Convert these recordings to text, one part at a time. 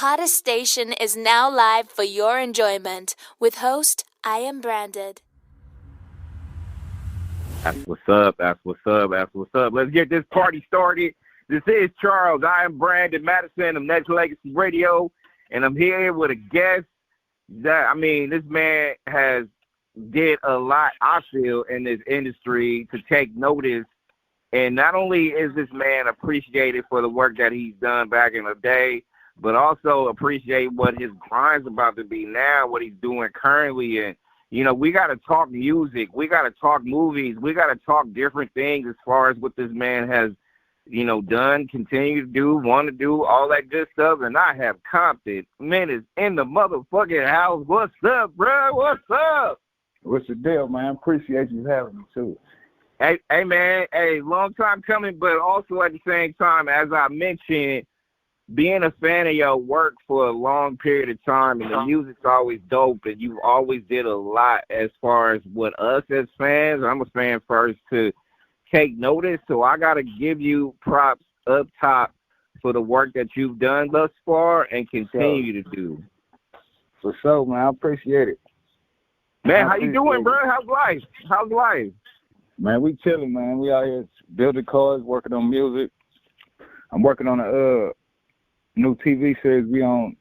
hottest station is now live for your enjoyment with host Iambranded. That's what's up. That's what's up. That's what's up. Let's get this party started. This is Charles. I am Brandon Madison of Nexxlegacy Radio, and I'm here with a guest that, this man has did a lot, I feel, in this industry to take notice. And not only is this man appreciated for the work that he's done back in the day, but also appreciate what his grind's about to be now, what he's doing currently. And, we got to talk music. We got to talk movies. We got to talk different things as far as what this man has, done, continue to do, want to do, all that good stuff. And I have Compton Menace in the motherfucking house. What's up, bro? What's up? What's the deal, man? Appreciate you having me, too. Hey, man. Hey, long time coming, but also at the same time, as I mentioned, being a fan of your work for a long period of time, and the music's always dope, and you always did a lot as far as what us as fans, I'm a fan first, to take notice. So I got to give you props up top for the work that you've done thus far and continue to do. For sure, man. I appreciate it. Man, how you doing, bro? How's life? How's life? Man, we chilling, man. We out here building cars, working on music. I'm working on a new TV series. We on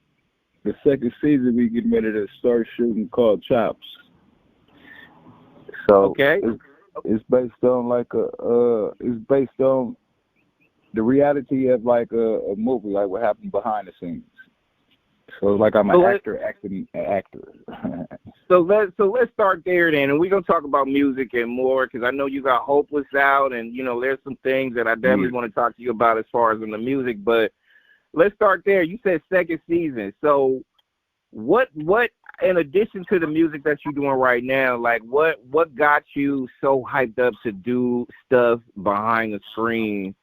the second season. We getting ready to start shooting called Chops. So okay, it's based on it's based on the reality of like a movie, like what happened behind the scenes. So it's like I'm an actor acting an actor. So let's start there then, and we're gonna talk about music and more, because I know you got Hopeless out, and there's some things that I definitely want to talk to you about as far as in the music. But let's start there. You said second season. So what in addition to the music that you're doing right now, like what got you so hyped up to do stuff behind the screen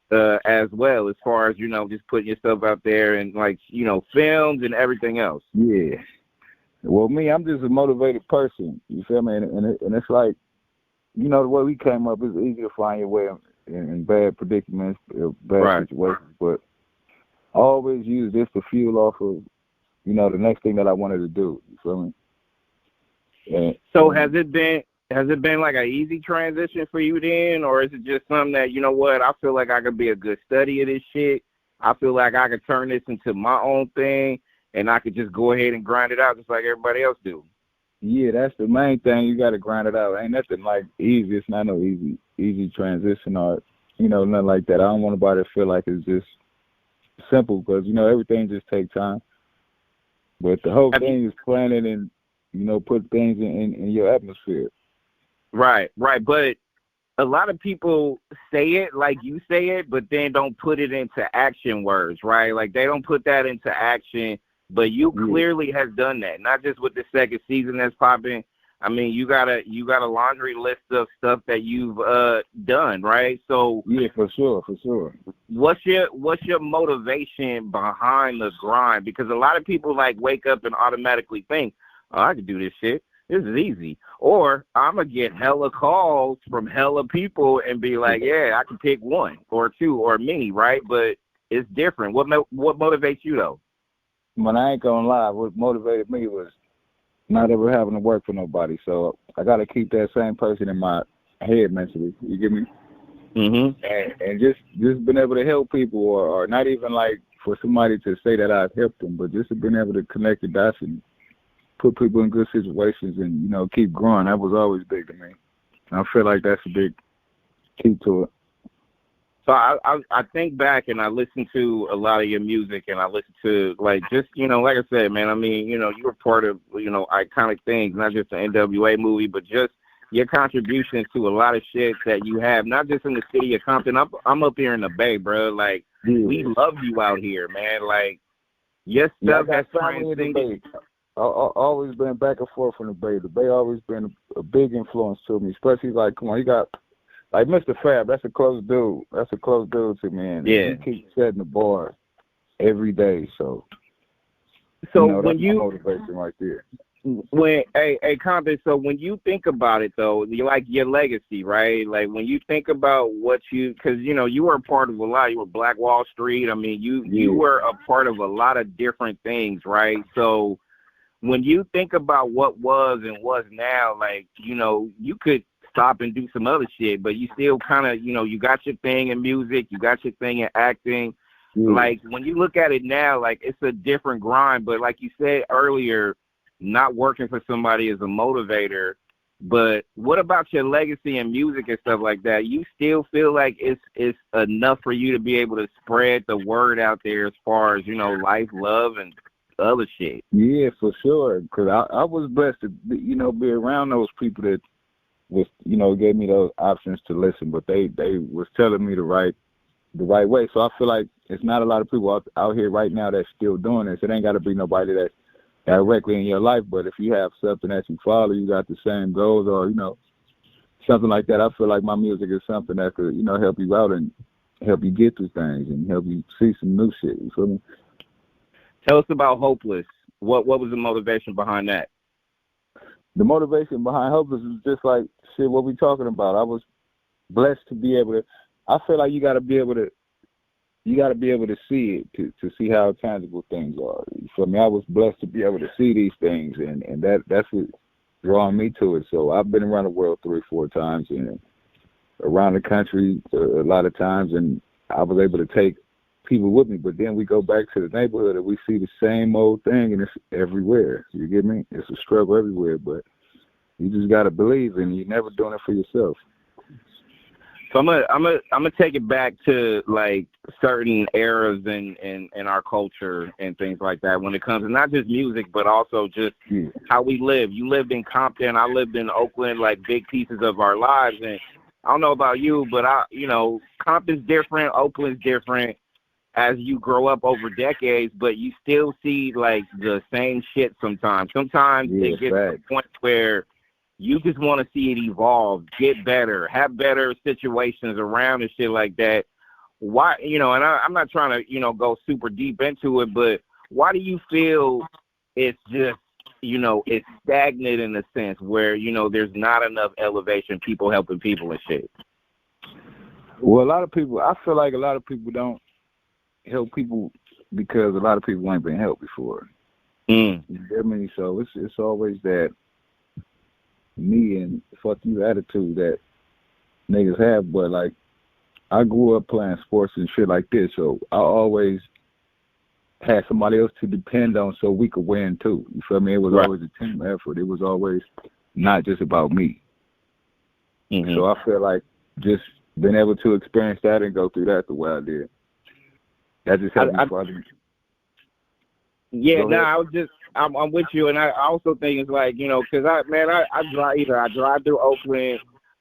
as well, as far as just putting yourself out there and films and everything else? Yeah. Well, I'm just a motivated person. You feel me? And it's like, the way we came up, it's easy to find your way in bad predicaments, bad situations. But I always use this to fuel off of, the next thing that I wanted to do. You feel me? So has it been like an easy transition for you then, or is it just something that, I feel like I could be a good study of this shit. I feel like I could turn this into my own thing, and I could just go ahead and grind it out just like everybody else do. Yeah, that's the main thing. You got to grind it out. Ain't nothing like easy. It's not no easy transition or, nothing like that. I don't want nobody to feel like it's just simple, because, everything just takes time. But the whole thing is planning and, put things in your atmosphere. Right. But a lot of people say it like you say it, but then don't put it into action words, right? Like they don't put that into action, but you clearly has done that. Not just with the second season that's popping. You got a laundry list of stuff that you've done, right? So yeah, for sure. What's your motivation behind the grind? Because a lot of people wake up and automatically think, oh, I can do this shit. This is easy. Or I'm going to get hella calls from hella people and be like, yeah, I can pick one or two or many, right? But it's different. What motivates you, though? When I ain't going to lie, what motivated me was not ever having to work for nobody. So I got to keep that same person in my head mentally. You get me? Mm-hmm. And just being able to help people, or not even like for somebody to say that I've helped them, but just being able to connect the dots and put people in good situations and, keep growing. That was always big to me. I feel like that's a big key to it. So I think back and I listen to a lot of your music, and I listen to like I said, man, you were part of, iconic things, not just the NWA movie, but just your contributions to a lot of shit that you have, not just in the city of Compton. I'm up here in the Bay, bro. Like, we love you out here, man. Like, your stuff has transcended. I've always been back and forth from the Bay. The Bay always been a big influence to me, especially come on, you got like Mr. Fab. That's a close dude. That's a close dude to me. And yeah, he keeps setting the bar every day. So when that's my motivation right there. Compton, so when you think about it, though, you like your legacy, right? Like, when you think about what because, you were a part of a lot. You were Black Wall Street. I mean, you were a part of a lot of different things, right? So when you think about what was and what's now, like, you could stop and do some other shit, but you still kind of, you got your thing in music, you got your thing in acting. Like, when you look at it now, like, it's a different grind, but like you said earlier, not working for somebody is a motivator. But what about your legacy in music and stuff like that? You still feel like it's enough for you to be able to spread the word out there as far as, life, love, and other shit? Yeah, for sure. Because I was blessed to, be around those people that was, gave me those options to listen, but they was telling me the right way. So I feel like it's not a lot of people out here right now that's still doing this. It ain't got to be nobody that's directly in your life, but if you have something that you follow, you got the same goals, or something like that, I feel like my music is something that could help you out and help you get through things and help you see some new shit. You feel me? Tell us about Hopeless. What was the motivation behind that? The motivation behind Hopeless is just like shit what we talking about. I was blessed to be able to. I feel like you got to be able to see it to see how tangible things are. You feel me? I was blessed to be able to see these things, and that's what drawing me to it. So I've been around the world 3 or 4 times and around the country a lot of times, and I was able to take people with me. But then we go back to the neighborhood and we see the same old thing, and it's everywhere. You get me? It's a struggle everywhere, but you just gotta believe, and you're never doing it for yourself. So I'm gonna take it back to like certain eras in our culture and things like that when it comes to not just music but also just how we live. You lived in Compton, I lived in Oakland, like big pieces of our lives. And I don't know about you, but Compton's different, Oakland's different as you grow up over decades, but you still see like the same shit sometimes. Sometimes it gets to the point where you just want to see it evolve, get better, have better situations around and shit like that. Why, and I'm not trying to, go super deep into it, but why do you feel it's just, it's stagnant in a sense where, there's not enough elevation, people helping people and shit? Well, I feel like a lot of people don't help people because a lot of people ain't been helped before. You get me? So it's always that me and fuck you attitude that niggas have, but like I grew up playing sports and shit like this, so I always had somebody else to depend on so we could win too. You feel me? It was always a team effort. It was always not just about me. So I feel like just being able to experience that and go through that the way I did, that just helped me further. Yeah, I'm with you, and I also think it's like, because I drive through Oakland,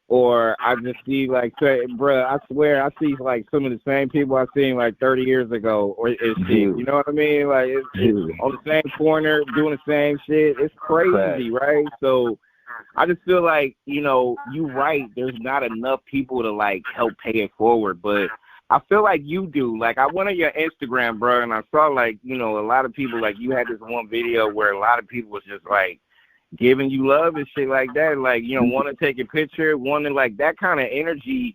or I just see like, bruh, I swear I see like some of the same people I seen like 30 years ago, or shit. You know what I mean? Like it's on the same corner doing the same shit. It's crazy, right? So I just feel like, you right. There's not enough people to like help pay it forward, but I feel like you do. Like, I went on your Instagram, bro, and I saw, like, a lot of people, like, you had this one video where a lot of people was just, like, giving you love and shit like that. Like, want to take a picture, like, that kind of energy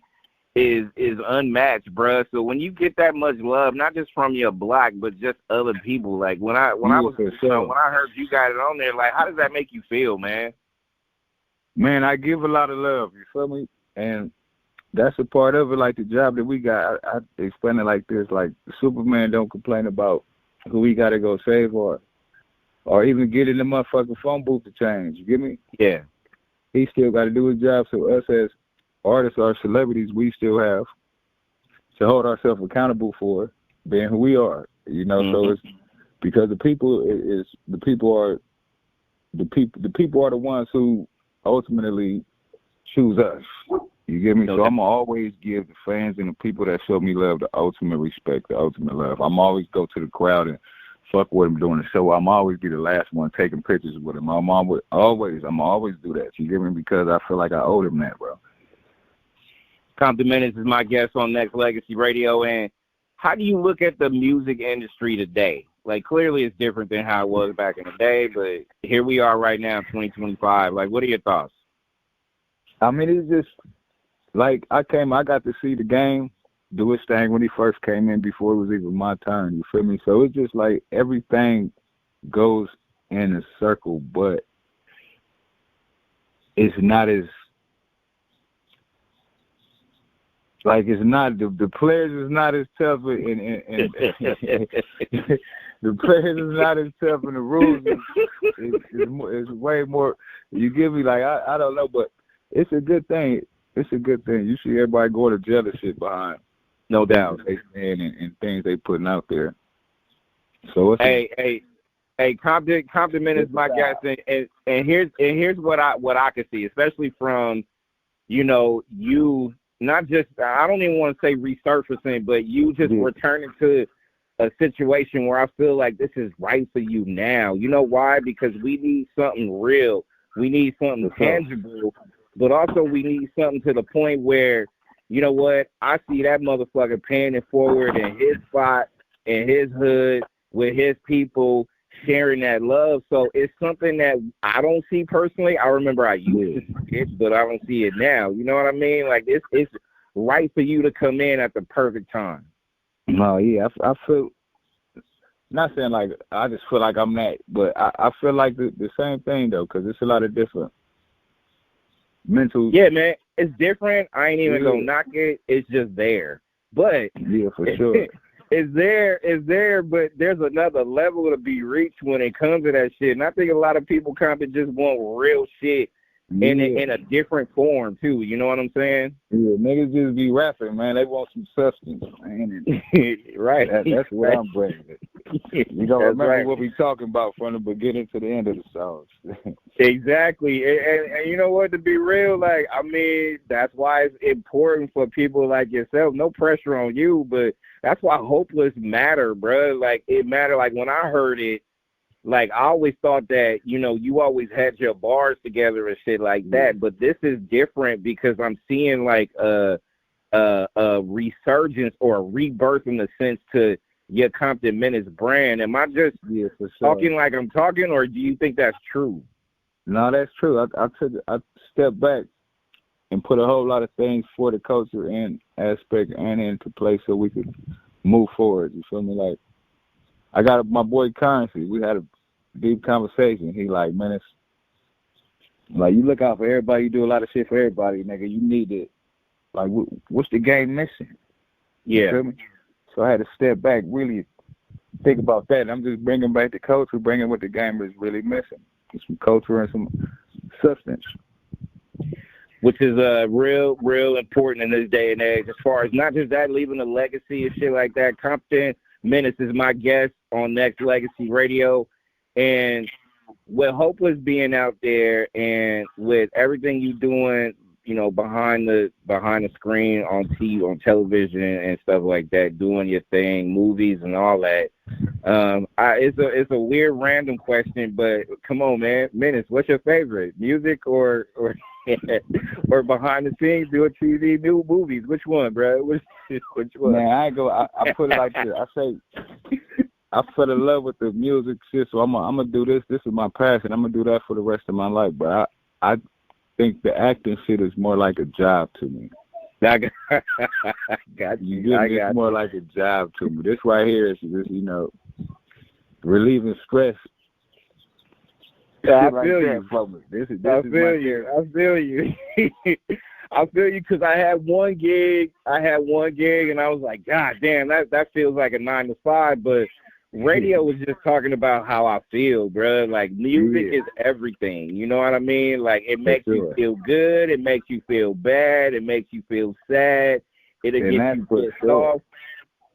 is unmatched, bro. So when you get that much love, not just from your block, but just other people, like, when I heard you got it on there, like, how does that make you feel, man? Man, I give a lot of love, you feel me? And that's a part of it, like the job that we got. I explain it like this, like Superman don't complain about who he got to go save or even get in the motherfucking phone booth to change. You get me? Yeah. He still got to do his job. So us as artists or celebrities, we still have to hold ourselves accountable for being who we are. So it's because the people are the ones who ultimately choose us. You get me? So I'm going to always give the fans and the people that show me love the ultimate respect, the ultimate love. I'm always go to the crowd and fuck with them during the show. I'm always be the last one taking pictures with them. I'm always do that. You get me? Because I feel like I owe them that, bro. Compton Menace is my guest on Nexxlegacy Radio. And how do you look at the music industry today? Like, clearly it's different than how it was back in the day, but here we are right now, 2025. Like, what are your thoughts? I mean, it's just like I got to see the game do its thing when he first came in before it was even my turn. You feel me? So it's just like everything goes in a circle, but it's not as like it's not the players is not as tough and the players is not as tough and the rules is way more. You give me like I don't know, but it's a good thing. It's a good thing. You see everybody going to jail and shit behind, no doubt, they stand and things they putting out there. So it's Compton Menace, my guys, and here's what I can see, especially from you. Not just, I don't even want to say resurfacing, but you just returning to a situation where I feel like this is right for you now. You know why? Because we need something real. We need something tangible, but also we need something to the point where, you know what, I see that motherfucker paying it forward in his spot, in his hood, with his people, sharing that love. So it's something that I don't see personally. I remember I used to see it, but I don't see it now. You know what I mean? Like it's right for you to come in at the perfect time. No, yeah, I feel. Not saying like I just feel like I'm that, but I feel like the same thing though, because it's a lot of different mental. Yeah, man, it's different. I ain't even gonna knock it. It's just there, but yeah, for sure. It's there, but there's another level to be reached when it comes to that shit. And I think a lot of people kind of just want real shit in a different form, too. You know what I'm saying? Yeah, niggas just be rapping, man. They want some substance, man. Right. That's what I'm bringing it. You don't remember what we talking about from the beginning to the end of the songs. Exactly. And you know what, to be real, like, I mean, that's why it's important for people like yourself. No pressure on you, but that's why Hopeless matter, bro. Like, it mattered. Like, when I heard it, like, I always thought that, you always had your bars together and shit like that. But this is different because I'm seeing, like, a resurgence or a rebirth in the sense to your Compton Menace brand. Am I just talking like I'm talking, or do you think that's true? No, that's true. I stepped back and put a whole lot of things for the culture and aspect and into place so we could move forward. You feel me? Like, I got my boy Currency. We had a deep conversation. He like, man, it's like you look out for everybody. You do a lot of shit for everybody, nigga. You need it. Like, what's the game missing? Yeah. You feel me? So I had to step back, really think about that. I'm just bringing back the culture, bringing what the game is really missing. Some culture and some substance. Which is real important in this day and age, as far as not just that, leaving a legacy and shit like that. Compton Menace is my guest on Nexxlegacy Radio. And with Hopeless being out there and with everything you're doing, behind the screen on TV, on television and stuff like that, doing your thing, movies and all that. It's a weird random question, but come on, man. Menace, what's your favorite? Music or or behind the scenes doing TV, new movies? Which one, bro? Which one? Man, I put it like this. I say I fell in love with the music shit, so I'm gonna do this. This is my passion. I'm gonna do that for the rest of my life. But I think the acting shit is more like a job to me. I got you. It's more like a job to me. This right here is just, relieving stress. I feel you. I feel you. I feel you because I had one gig, and I was like, God damn, that feels like a 9 to 5. But radio was just talking about how I feel, bro. Like, music is everything. You know what I mean? Like, it makes you feel good. It makes you feel bad. It makes you feel sad. It'll get you pissed off.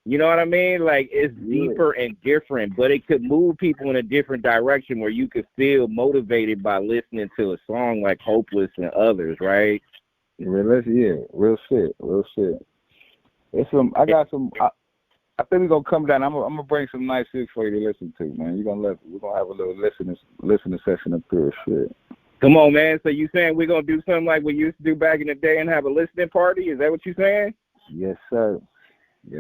You know what I mean? Like, it's deeper and different, but it could move people in a different direction where you could feel motivated by listening to a song like Hopeless and others, right? Real shit. It's I got some. I think we're gonna come down. I'm gonna bring some nice shit for you to listen to, man. We're gonna have a little listening session up here, shit. Come on, man. So you saying we're gonna do something like we used to do back in the day and have a listening party? Is that what you saying? Yes, sir.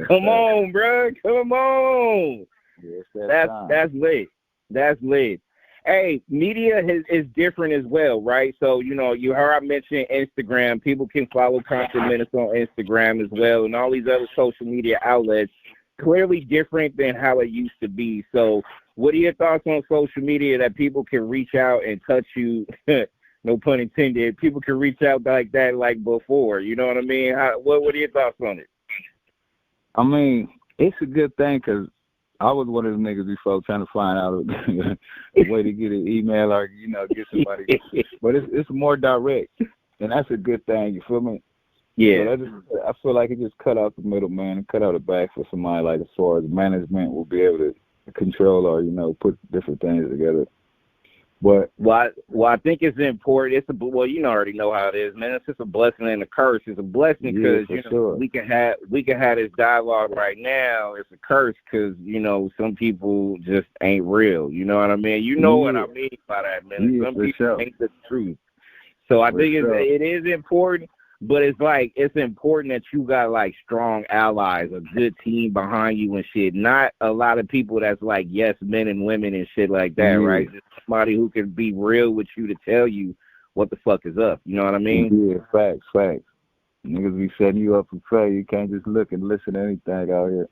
Come on, bro. Come on. Yeah, it's that time. That's lit. That's lit. Hey, media is different as well, right? So, you heard I mention Instagram. People can follow Compton Menace on Instagram as well, and all these other social media outlets. Clearly different than how it used to be. So, what are your thoughts on social media that people can reach out and touch you? No pun intended. People can reach out like that, like before. You know what I mean? What are your thoughts on it? I mean, it's a good thing because I was one of the niggas before trying to find out a way to get an email or, get somebody. But it's more direct, and that's a good thing. You feel me? Yeah. So I feel like it just cut out the middleman and cut out the back for somebody like as far as management will be able to control or, put different things together. But I think it's important. You already know how it is, man. It's just a blessing and a curse. It's a blessing because sure. we can have this dialogue right now. It's a curse because some people just ain't real. You know what I mean? You know what I mean by that, man. Some people ain't the truth. So I think it is important. But it's important that you got like strong allies, a good team behind you and shit. Not a lot of people that's like yes men and women and shit like that, right? Just somebody who can be real with you to tell you what the fuck is up. You know what I mean? Yeah, facts. Niggas be setting you up for failure. You can't just look and listen to anything out here.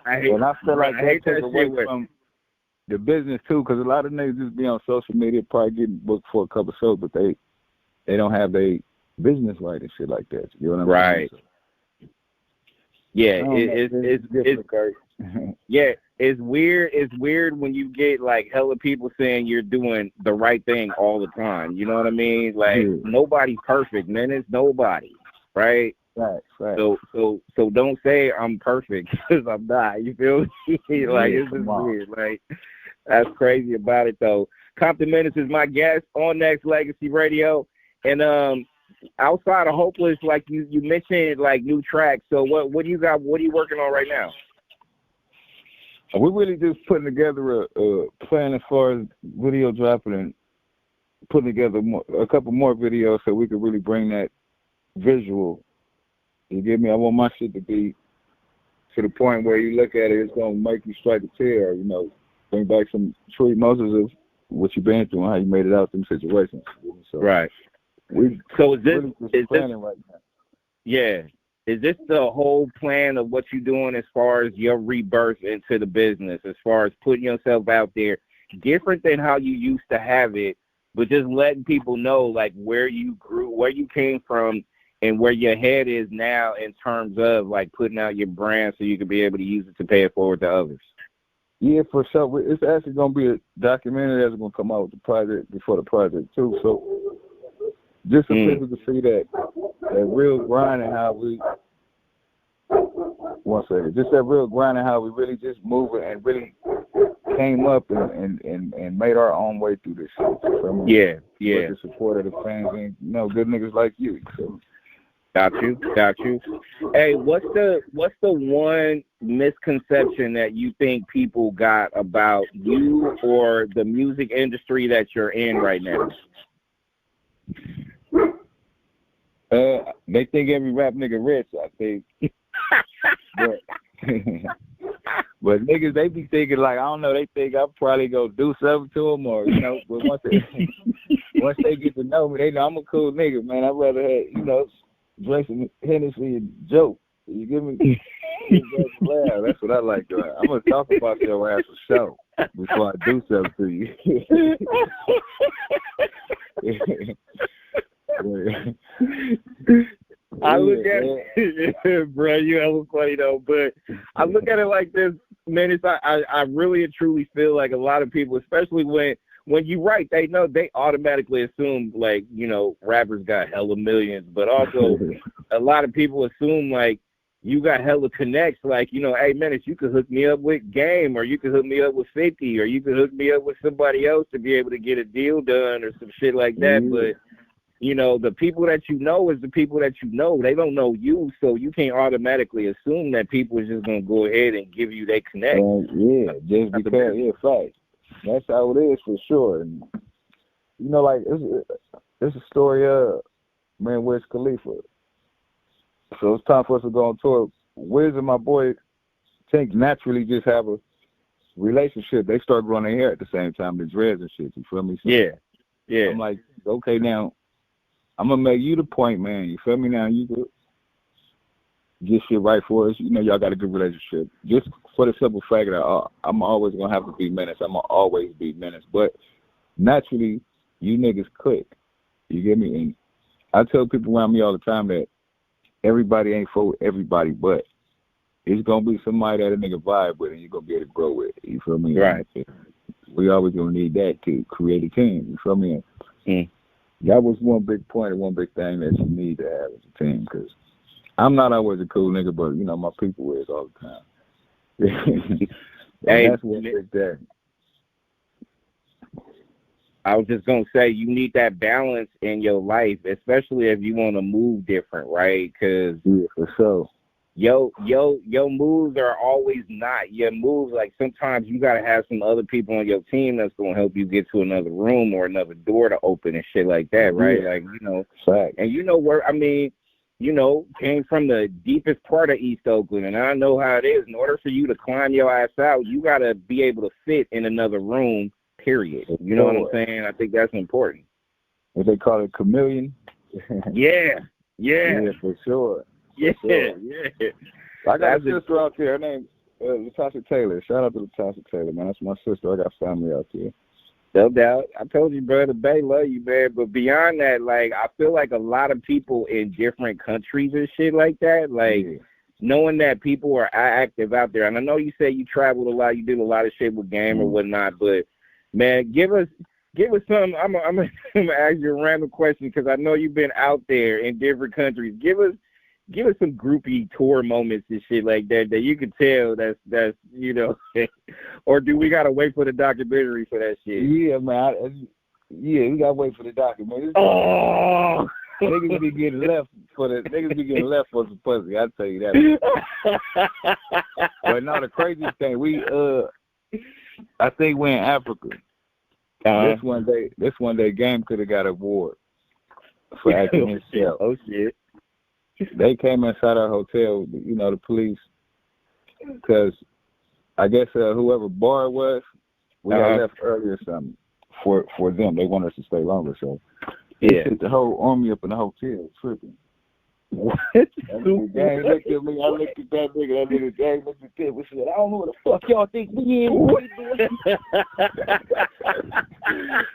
I feel like that takes away from the business too, because a lot of niggas just be on social media, probably getting booked for a couple shows, but they don't have their business right and shit like that. You know what I mean? Right. Yeah, it's weird. It's weird when you get like hella people saying you're doing the right thing all the time. You know what I mean? Like nobody's perfect, man. It's nobody, right? Right. So don't say I'm perfect because I'm not. You feel me? Like it's just weird. Like that's crazy about it though. Compton Menace is my guest on Nexxlegacy Radio, and outside of Hopeless, like you mentioned, like new tracks. So what do you got? What are you working on right now? We're really just putting together a plan as far as video dropping and putting together a couple more videos so we can really bring that visual. You get me? I want my shit to be to the point where you look at it, it's gonna make you strike a tear. Bring back some true emotions of what you've been through and how you made it out of them situations. So, right. So is this planning right now? Yeah. Is this the whole plan of what you're doing as far as your rebirth into the business, as far as putting yourself out there, different than how you used to have it, but just letting people know like where you grew, where you came from, and where your head is now in terms of like putting out your brand so you can be able to use it to pay it forward to others? Yeah, for sure. It's actually going to be a documentary that's going to come out with the project before the project too. So just for people to see that real grind and how we just that real grind and how we really just moving and really came up and made our own way through this shit. Yeah. With the support of the fans and good niggas like you. So. Got you. Hey, what's the one misconception that you think people got about you or the music industry that you're in right now? They think every rap nigga rich, I think. But niggas, they be thinking like, I don't know, they think I'm probably gonna do something to them or, but once they get to know me, they know I'm a cool nigga, man. I'd rather have, drink some Hennessy and joke. You give me? That's what I like doing. I'm going to talk about your ass for show before I do something to you. I look at it, bro, you hella funny though, but I look at it like this, man, I really and truly feel like a lot of people, especially when you write, they know they automatically assume like, rappers got hella millions, but also a lot of people assume like you got hella connects, like, hey Menace, you could hook me up with Game, or you could hook me up with 50, or you could hook me up with somebody else to be able to get a deal done or some shit like that. But the people that you know is the people that you know. They don't know you, so you can't automatically assume that people is just gonna go ahead and give you their connect. Just because, fact. That's how it is for sure. And, like, it's a story of, man, Wiz Khalifa. So it's time for us to go on tour. Wiz and my boy think naturally just have a relationship. They start growing their hair at the same time, the dreads and shit. You feel me? So yeah. I'm like, okay, now I'm gonna make you the point man. You feel me? Now you could get shit right for us. You know, y'all got a good relationship. Just for the simple fact that I'm always gonna have to be Menace. I'm gonna always be Menace. But naturally, you niggas click. You get me? And I tell people around me all the time that everybody ain't for everybody, but it's gonna be somebody that a nigga vibe with and you're gonna be able to grow with. You feel me? Right. We always gonna need that to create a team. You feel me? That was one big point and one big thing that you need to have as a team, because I'm not always a cool nigga, but you know my people is all the time. Hey, that's one big thing. I was just gonna say you need that balance in your life, especially if you want to move different, right? Because for sure. Your moves are always not your moves. Like sometimes you gotta have some other people on your team that's gonna help you get to another room or another door to open and shit like that, right? Like fact. And you know where I mean, came from the deepest part of East Oakland, and I know how it is. In order for you to climb your ass out, you gotta be able to fit in another room. Period. You know what I'm saying? I think that's important. What they call it, chameleon. Yeah, for sure. Yeah. I got a sister out there. Her name Latasha Taylor. Shout out to Latasha Taylor, man. That's my sister. I got family out there. No doubt. I told you, brother, Bay love you, man. But beyond that, like, I feel like a lot of people in different countries and shit like that, like, knowing that people are active out there. And I know you say you traveled a lot, you did a lot of shit with game or whatnot, but, man, give us some. I'm gonna ask you a random question because I know you've been out there in different countries. Give us some groupie tour moments and shit like that you can tell that's or do we gotta wait for the documentary for that shit? Yeah, man. We gotta wait for the documentary. Oh, niggas be getting left for some pussy. I'll tell you that. But no, the craziest thing, I think we're in Africa. This one day, Game could have got an award for acting himself. Oh shit! They came inside our hotel, the police, because I guess whoever bar it was, we got left early or something for them. They want us to stay longer, so they took the whole army up in the hotel, tripping. What? Gang looked at me. I looked at that nigga. That nigga Gang looked at them and said, "I don't know what the fuck y'all think we in."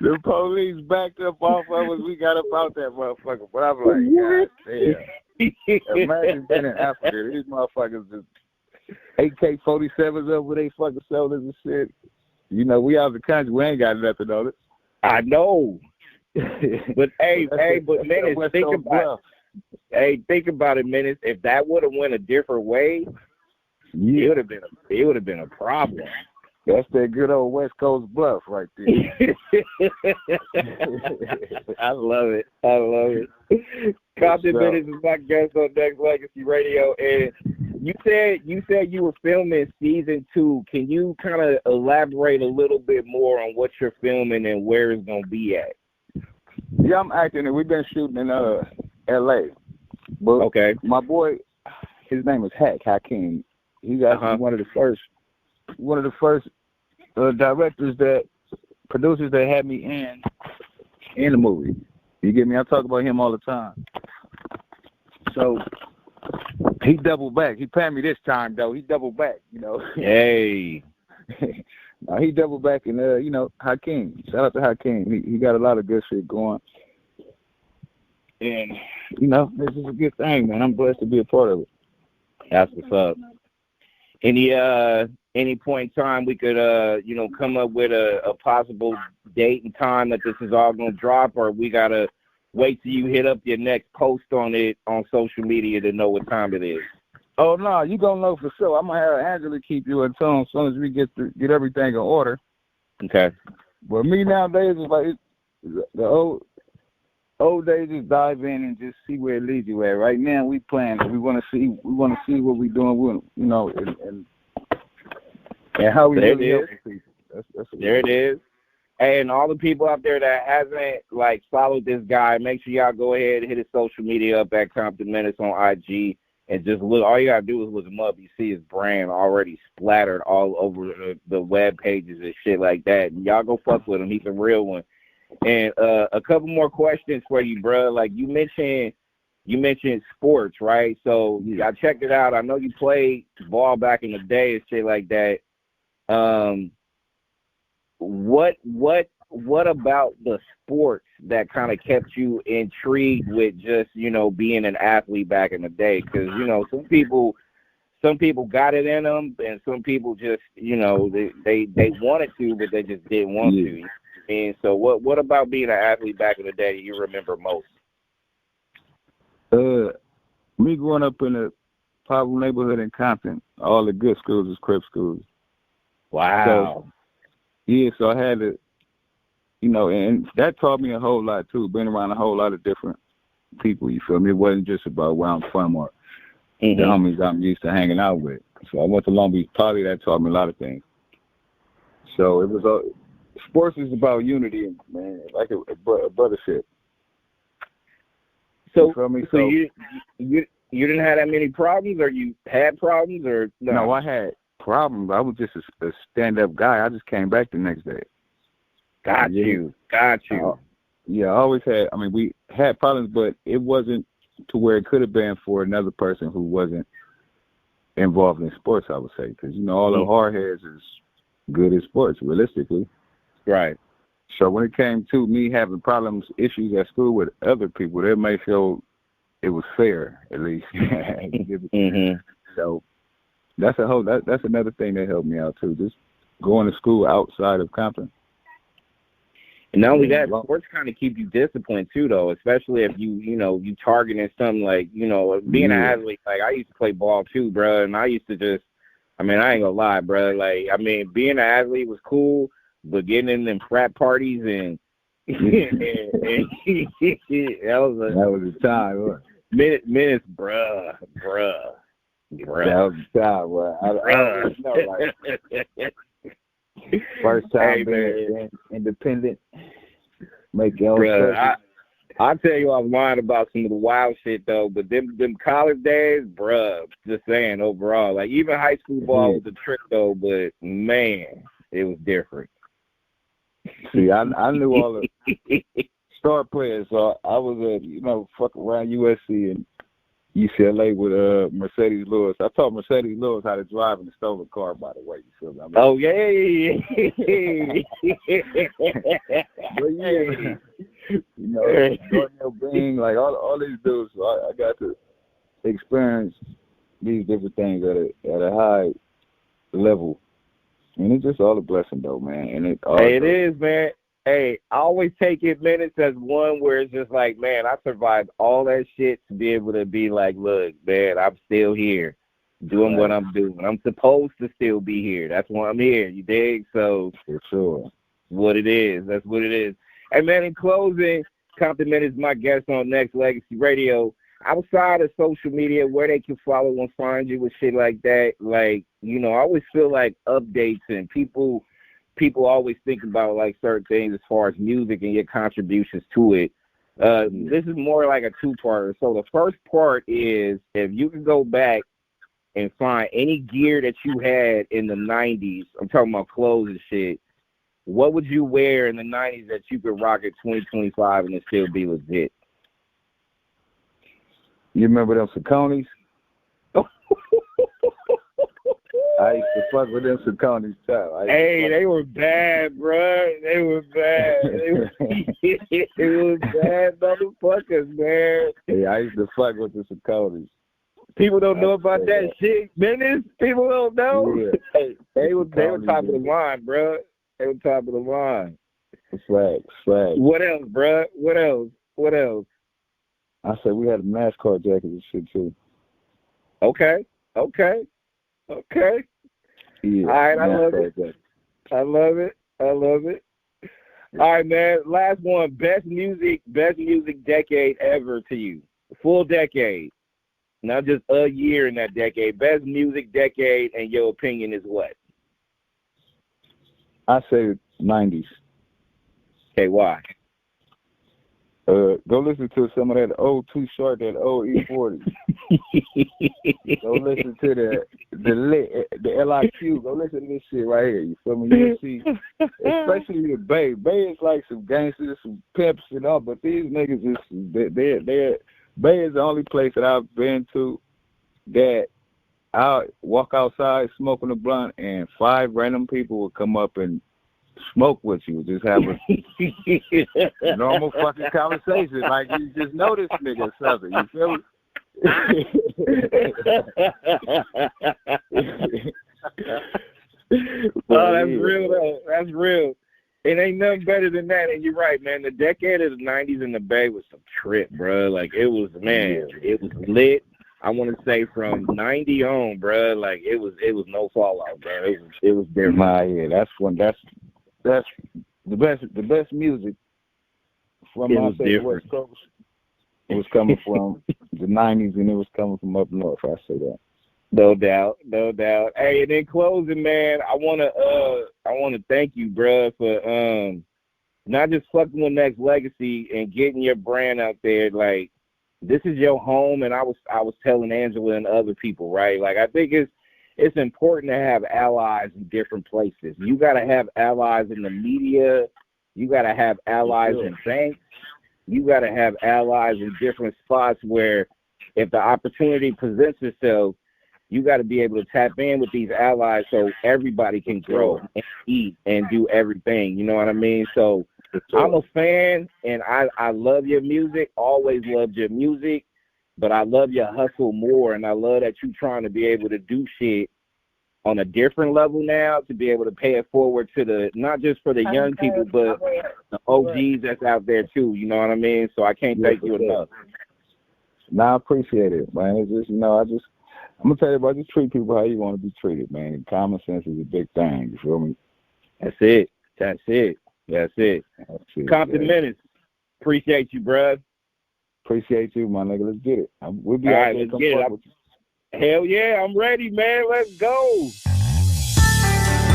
The police backed up off of us. We got up out that motherfucker. But I'm like, God damn. Imagine being in Africa. These motherfuckers just AK-47s over they fucking shoulders and shit. We out of the country. We ain't got nothing on it. I know. But but Menace, think about it, Menace. If that would have went a different way, it would have been a problem. That's that good old West Coast bluff right there. I love it. Compton Menace is my guest on Nexxlegacy Radio, and you said you were filming season 2. Can you kind of elaborate a little bit more on what you're filming and where it's gonna be at? Yeah, I'm acting, and we've been shooting in L.A. But okay, my boy, his name is Hakeem. He's actually one of the first producers that had me in the movie. You get me? I talk about him all the time. So he doubled back. He paid me this time though. He doubled back. Hey. No, he doubled back, and Hakeem. Shout out to Hakeem. He got a lot of good shit going. And this is a good thing, man. I'm blessed to be a part of it. That's what's up. Any point in time we could come up with a possible date and time that this is all gonna drop, or we gotta wait till you hit up your next post on it on social media to know what time it is? Oh no, you gonna know for sure. I'm gonna have Angela keep you in tune as soon as we get everything in order. Okay. But me nowadays is like the old days, just dive in and just see where it leads you at. Right now we playing. We want to see what we doing. And how we really help people. That's there it is. And all the people out there that hasn't followed this guy, make sure y'all go ahead and hit his social media up at Compton Menace on IG. and just look. All you gotta do is look him up. You see his brand already splattered all over the web pages and shit like that. And y'all go fuck with him. He's a real one. And a couple more questions for you, bro. Like you mentioned sports, right? So I checked it out. I know you played ball back in the day and shit like that. What about the sports that kind of kept you intrigued with just, being an athlete back in the day? Because, some people got it in them, and some people just, they wanted to, but they just didn't want to. And so what about being an athlete back in the day that you remember most? Me growing up in a poverty neighborhood in Compton, all the good schools was Crip schools. Wow. So I had to, and that taught me a whole lot too, being around a whole lot of different people, you feel me? It wasn't just about where I'm from or the homies I'm used to hanging out with. So I went to Long Beach Poly, that taught me a lot of things. So it was sports is about unity, man, like a brothership. So, you feel me? So you didn't have that many problems, or you had problems, or no? No, I had problems. I was just a stand-up guy. I just came back the next day. Got you. Yeah, I always had. I mean, we had problems, but it wasn't to where it could have been for another person who wasn't involved in sports, I would say, because all the hardheads is good at sports, realistically. Right. So when it came to me having problems, issues at school with other people, they made sure it was fair, at least. So that's that's another thing that helped me out too. Just going to school outside of Compton. And not only that, sports kind of keep you disciplined too, though. Especially if you targeting something like being an athlete. Like I used to play ball too, bro, and I used to just. I mean, I ain't gonna lie, bro. Like, I mean, being an athlete was cool, but getting in them frat parties and that was the time. Minutes, bruh. That was the time, bro. I know, like, first time being independent, make your own choices. I'll tell you offline about some of the wild shit, though, but them college days, bruh, just saying overall. Like, even high school ball was a trick, though, but, man, it was different. See, I knew all the star players, so I was, fucking around USC and UCLA with Mercedes Lewis. I taught Mercedes Lewis how to drive in a stolen car, by the way. You feel me? I mean, oh, yeah. Daniel Bean, like all these dudes. So I got to experience these different things at a high level. And it's just all a blessing, though, man. And it is, man. Hey, I always take it minutes as one where it's just like, man, I survived all that shit to be able to be like, look, man, I'm still here doing what I'm doing. I'm supposed to still be here. That's why I'm here. You dig? So, for sure. What it is. That's what it is. Hey, man, in closing, Compton Menace is my guest on Nexxlegacy Radio. Outside of social media, where they can follow and find you with shit like that, like, I always feel like updates and people always think about like certain things as far as music and your contributions to it. This is more like a two-parter. So the first part is if you can go back and find any gear that you had in the 90s, I'm talking about clothes and shit, what would you wear in the 90s that you could rock at 2025 and it still be legit? You remember them Sauconys? I used to fuck with them Sauconys too. Hey, they were bad, bro. They were bad. They were bad motherfuckers, man. Hey, I used to fuck with the Sauconys. People don't know about that shit. Menace, people don't know. Yeah. Hey, they were top of the line, bro. They were top of the line. Facts. What else, bro? What else? I said we had a NASCAR jacket and shit too. Okay. Yeah. All right, I love it. All right, man. Last one. Best music decade ever to you. Full decade. Not just a year in that decade. Best music decade, and your opinion is what? I say 90s. Okay, why? Go listen to some of that old Too Short, that old E40. Go listen to the LIQ. Go listen to this shit right here. You feel me? You'll see, especially the Bay. Bay is like some gangsters, some pimps and all, but these niggas is they're Bay is the only place that I've been to that I walk outside smoking a blunt and 5 random people will come up and smoke with you, just have a normal fucking conversation. Like, you just know this nigga or something. You feel me? Oh, that's real though. That's real. It ain't nothing better than that. And you're right, man. The decade of the 90s in the Bay was some trip, bro. Like, it was, man, it was lit. I want to say from 90 on, bro. Like, it was no fallout, bro. It was different. Yeah, that's the best music from the West Coast. It was coming from the 90s, and it was coming from up north. I say that. No doubt. Hey, and in closing, man, I wanna thank you, bro, for not just fucking with Nexxlegacy and getting your brand out there. Like, this is your home, and I was telling Angela and other people, right? Like, I think it's important to have allies in different places. You got to have allies in the media. You got to have allies in banks. You got to have allies in different spots where, if the opportunity presents itself, you got to be able to tap in with these allies so everybody can grow and eat and do everything. You know what I mean? So I'm a fan, and I love your music, always loved your music, but I love your hustle more, and I love that you're trying to be able to do shit on a different level now, to be able to pay it forward to the, not just for the young people, but the OGs that's out there too. You know what I mean? So I can't thank you enough. No, I appreciate it, man. It's just, I'm going to tell you about, just treat people how you want to be treated, man. Common sense is a big thing, you feel me? That's it. Compton Menace, appreciate you, bruh. Appreciate you, my nigga. Let's get it. We'll be all out right, there. Let's get it. Hell yeah, I'm ready, man. Let's go.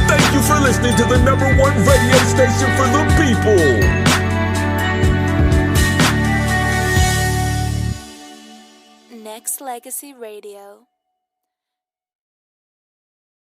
Thank you for listening to the #1 radio station for the people. Nexxlegacy Radio.